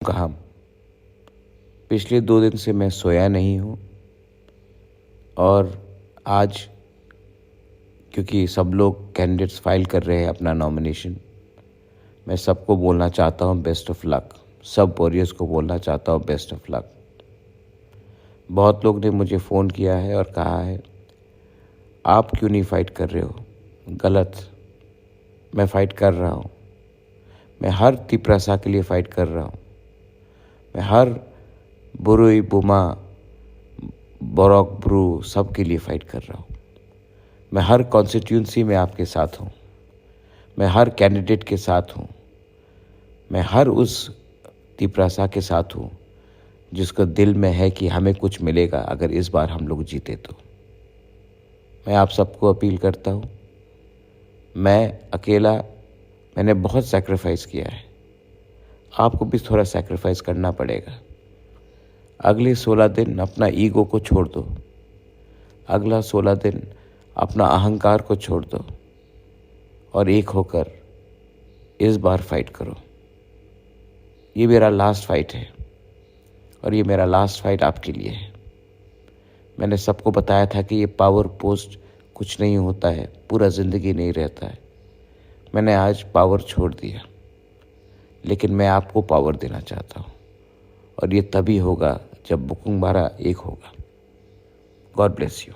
कहाँ। पिछले 2 दिन से मैं सोया नहीं हूँ और आज क्योंकि सब लोग कैंडिडेट्स फाइल कर रहे हैं अपना नॉमिनेशन, मैं सबको बोलना चाहता हूँ बेस्ट ऑफ लक। सब वॉरियर्स को बोलना चाहता हूँ बेस्ट ऑफ लक। बहुत लोग ने मुझे फ़ोन किया है और कहा है आप क्यों नहीं फ़ाइट कर रहे हो। गलत, मैं फ़ाइट कर रहा हूँ। मैं हर तिपरासा के लिए फ़ाइट कर रहा हूँ। मैं हर बुरुई बुमा बोरक ब्रू सब के लिए फ़ाइट कर रहा हूँ। मैं हर कॉन्स्टिट्यूंसी में आपके साथ हूँ। मैं हर कैंडिडेट के साथ हूँ। मैं हर उस तिपरासा के साथ हूँ जिसको दिल में है कि हमें कुछ मिलेगा अगर इस बार हम लोग जीते तो। मैं आप सबको अपील करता हूँ, मैं अकेला मैंने बहुत सैक्रिफाइस किया है, आपको भी थोड़ा सैक्रिफाइस करना पड़ेगा। अगले 16 दिन अपना ईगो को छोड़ दो। अगला 16 दिन अपना अहंकार को छोड़ दो और एक होकर इस बार फाइट करो। ये मेरा लास्ट फाइट है और ये मेरा लास्ट फाइट आपके लिए है। मैंने सबको बताया था कि ये पावर पोस्ट कुछ नहीं होता है, पूरा ज़िंदगी नहीं रहता है। मैंने आज पावर छोड़ दिया, लेकिन मैं आपको पावर देना चाहता हूँ और ये तभी होगा जब बुकुंग बारा एक होगा। God bless you.